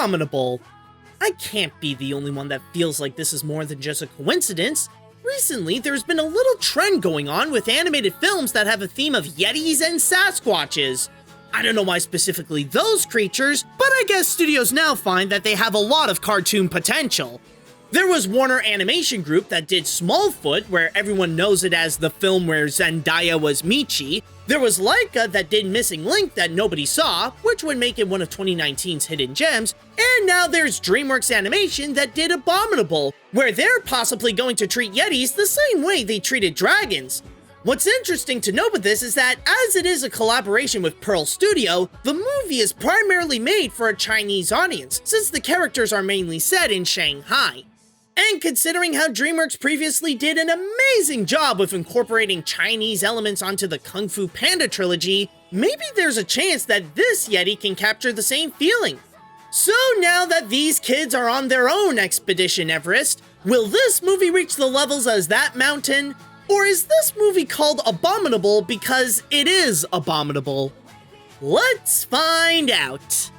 Abominable. I can't be the only one that feels like this is more than just a coincidence. Recently, there's been a little trend going on with animated films that have a theme of Yetis and Sasquatches. I don't know why specifically those creatures, but I guess studios now find that they have a lot of cartoon potential. There was Warner Animation Group that did Smallfoot, where everyone knows it as the film where Zendaya was Michi. There was Laika that did Missing Link that nobody saw, which would make it one of 2019's hidden gems. And now there's DreamWorks Animation that did Abominable, where they're possibly going to treat Yetis the same way they treated dragons. What's interesting to note with this is that, as it is a collaboration with Pearl Studio, the movie is primarily made for a Chinese audience, since the characters are mainly set in Shanghai. And considering how DreamWorks previously did an amazing job with incorporating Chinese elements onto the Kung Fu Panda trilogy, maybe there's a chance that this Yeti can capture the same feeling. So now that these kids are on their own expedition Everest, will this movie reach the levels as that mountain? Or is this movie called Abominable because it is abominable? Let's find out.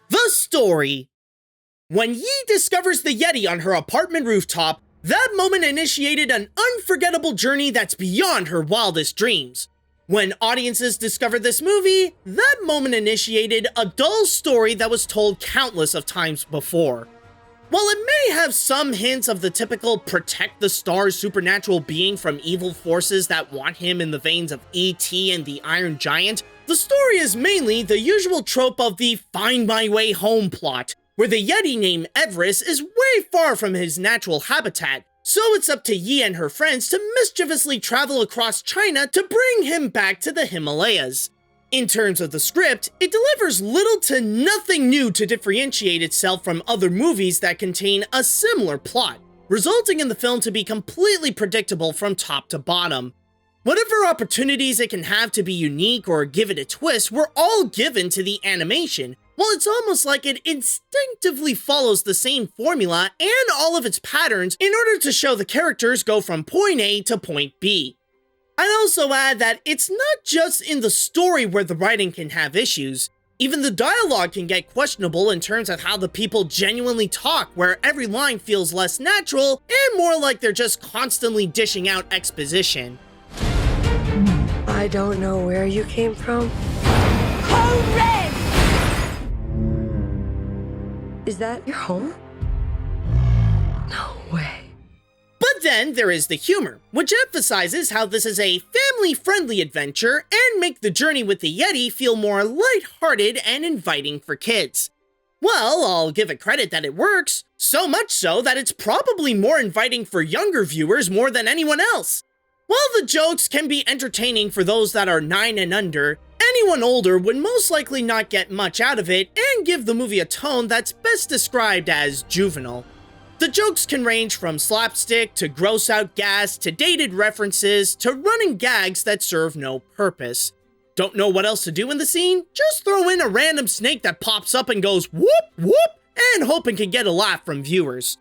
The story. When Yi discovers the Yeti on her apartment rooftop, that moment initiated an unforgettable journey that's beyond her wildest dreams. When audiences discover this movie, that moment initiated a dull story that was told countless of times before. While it may have some hints of the typical protect the stars supernatural being from evil forces that want him in the veins of E.T. and the Iron Giant, the story is mainly the usual trope of the find my way home plot, where the Yeti named Everest is way far from his natural habitat, so it's up to Yi and her friends to mischievously travel across China to bring him back to the Himalayas. In terms of the script, it delivers little to nothing new to differentiate itself from other movies that contain a similar plot, resulting in the film to be completely predictable from top to bottom. Whatever opportunities it can have to be unique or give it a twist were all given to the animation, while it's almost like it instinctively follows the same formula and all of its patterns in order to show the characters go from point A to point B. I'd also add that it's not just in the story where the writing can have issues. Even the dialogue can get questionable in terms of how the people genuinely talk, where every line feels less natural and more like they're just constantly dishing out exposition. I don't know where you came from. Hooray! Is that your home? No way. But then there is the humor, which emphasizes how this is a family-friendly adventure and make the journey with the Yeti feel more lighthearted and inviting for kids. Well, I'll give it credit that it works, so much so that it's probably more inviting for younger viewers more than anyone else. While the jokes can be entertaining for those that are 9 and under, anyone older would most likely not get much out of it and give the movie a tone that's best described as juvenile. The jokes can range from slapstick to gross out gas to dated references to running gags that serve no purpose. Don't know what else to do in the scene? Just throw in a random snake that pops up and goes whoop whoop and hope it can get a laugh from viewers.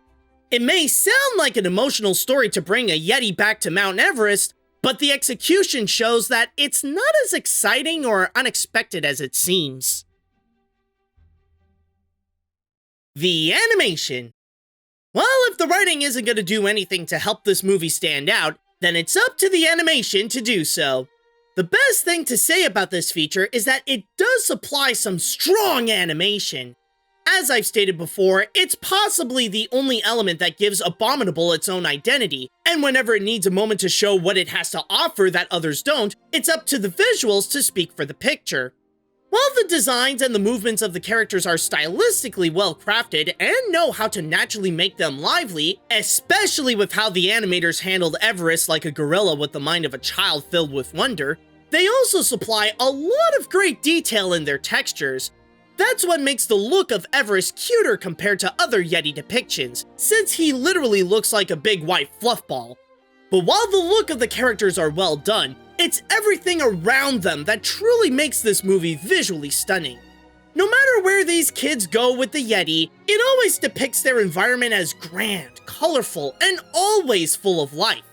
It may sound like an emotional story to bring a Yeti back to Mount Everest, but the execution shows that it's not as exciting or unexpected as it seems. The animation. Well, if the writing isn't going to do anything to help this movie stand out, then it's up to the animation to do so. The best thing to say about this feature is that it does supply some strong animation. As I've stated before, it's possibly the only element that gives Abominable its own identity, and whenever it needs a moment to show what it has to offer that others don't, it's up to the visuals to speak for the picture. While the designs and the movements of the characters are stylistically well crafted and know how to naturally make them lively, especially with how the animators handled Everest like a gorilla with the mind of a child filled with wonder, they also supply a lot of great detail in their textures. That's what makes the look of Everest cuter compared to other Yeti depictions, since he literally looks like a big white fluff ball. But while the look of the characters are well done, it's everything around them that truly makes this movie visually stunning. No matter where these kids go with the Yeti, it always depicts their environment as grand, colorful, and always full of life.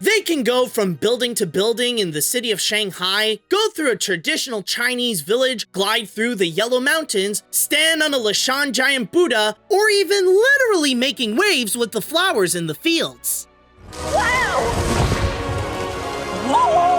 They can go from building to building in the city of Shanghai, go through a traditional Chinese village, glide through the Yellow Mountains, stand on a Lashan giant Buddha, or even literally making waves with the flowers in the fields. Wow! Whoa!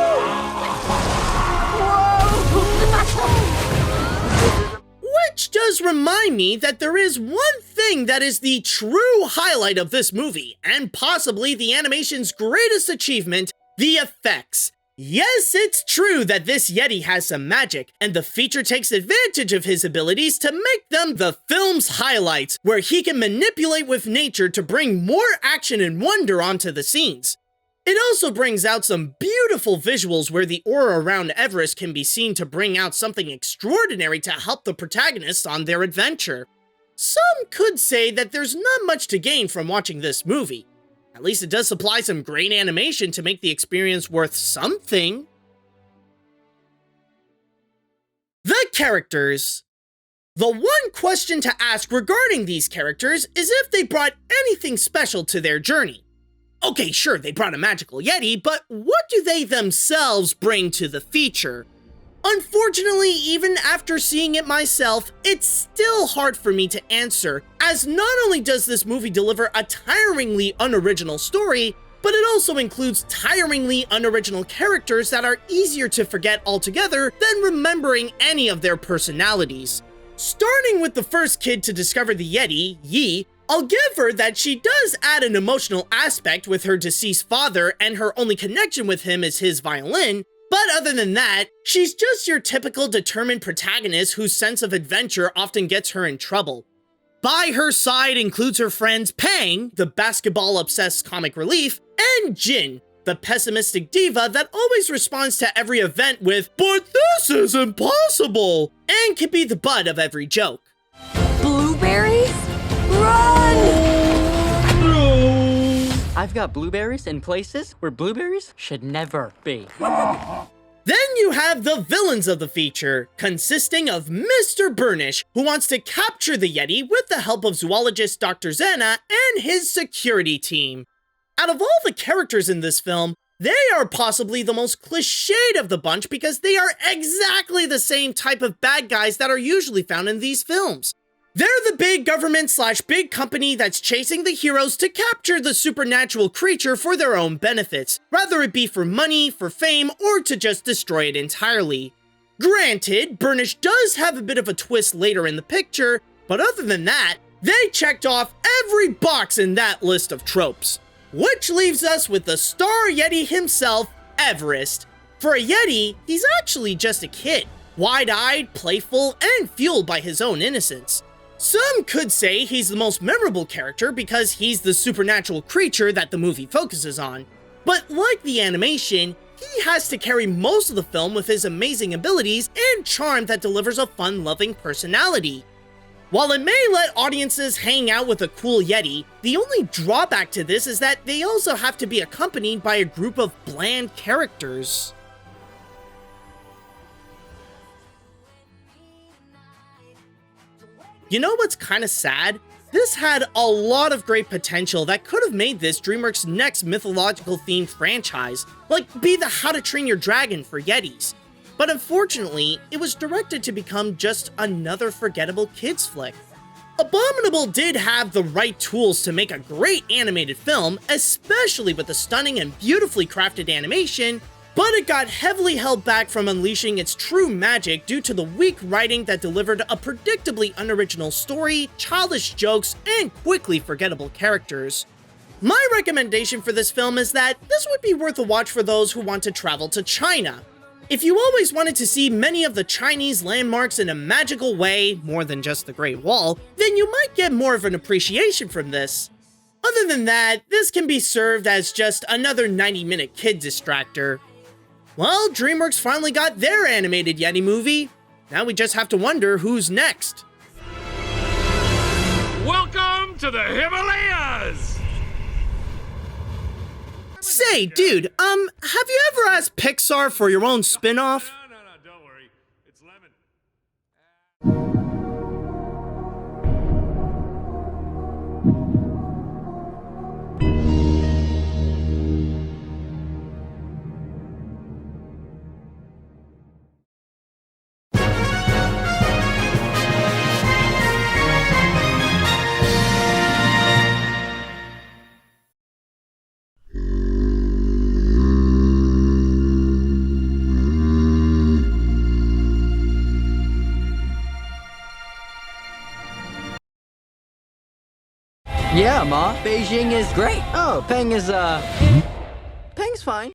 Which does remind me that there is one thing that is the true highlight of this movie, and possibly the animation's greatest achievement, the effects. Yes, it's true that this Yeti has some magic, and the feature takes advantage of his abilities to make them the film's highlights, where he can manipulate with nature to bring more action and wonder onto the scenes. It also brings out some beautiful visuals where the aura around Everest can be seen to bring out something extraordinary to help the protagonists on their adventure. Some could say that there's not much to gain from watching this movie. At least it does supply some great animation to make the experience worth something. The characters. The one question to ask regarding these characters is if they brought anything special to their journey. Okay, sure, they brought a magical Yeti, but what do they themselves bring to the feature? Unfortunately, even after seeing it myself, it's still hard for me to answer, as not only does this movie deliver a tiringly unoriginal story, but it also includes tiringly unoriginal characters that are easier to forget altogether than remembering any of their personalities. Starting with the first kid to discover the Yeti, Yi, I'll give her that she does add an emotional aspect with her deceased father, and her only connection with him is his violin, but other than that, she's just your typical determined protagonist whose sense of adventure often gets her in trouble. By her side includes her friends Pang, the basketball-obsessed comic relief, and Jin, the pessimistic diva that always responds to every event with, "But this is impossible!" and can be the butt of every joke. Blueberries? Run! I've got blueberries in places where blueberries should never be. Then you have the villains of the feature, consisting of Mr. Burnish, who wants to capture the Yeti with the help of zoologist Dr. Zena and his security team. Out of all the characters in this film, they are possibly the most cliched of the bunch because they are exactly the same type of bad guys that are usually found in these films. They're the big government/big company that's chasing the heroes to capture the supernatural creature for their own benefits, whether it be for money, for fame, or to just destroy it entirely. Granted, Burnish does have a bit of a twist later in the picture, but other than that, they checked off every box in that list of tropes. Which leaves us with the star Yeti himself, Everest. For a Yeti, he's actually just a kid, wide-eyed, playful, and fueled by his own innocence. Some could say he's the most memorable character because he's the supernatural creature that the movie focuses on. But like the animation, he has to carry most of the film with his amazing abilities and charm that delivers a fun-loving personality. While it may let audiences hang out with a cool Yeti, the only drawback to this is that they also have to be accompanied by a group of bland characters. You know what's kinda sad? This had a lot of great potential that could have made this DreamWorks' next mythological themed franchise, like be the How to Train Your Dragon for Yetis. But unfortunately, it was directed to become just another forgettable kids flick. Abominable did have the right tools to make a great animated film, especially with the stunning and beautifully crafted animation, but it got heavily held back from unleashing its true magic due to the weak writing that delivered a predictably unoriginal story, childish jokes, and quickly forgettable characters. My recommendation for this film is that this would be worth a watch for those who want to travel to China. If you always wanted to see many of the Chinese landmarks in a magical way, more than just the Great Wall, then you might get more of an appreciation from this. Other than that, this can be served as just another 90-minute kid distractor. Well, DreamWorks finally got their animated Yeti movie. Now we just have to wonder who's next. Welcome to the Himalayas! Say, dude, have you ever asked Pixar for your own spin-off? No, don't worry. It's Lemon. Yeah, Ma. Beijing is great. Oh, Peng is, Peng's fine.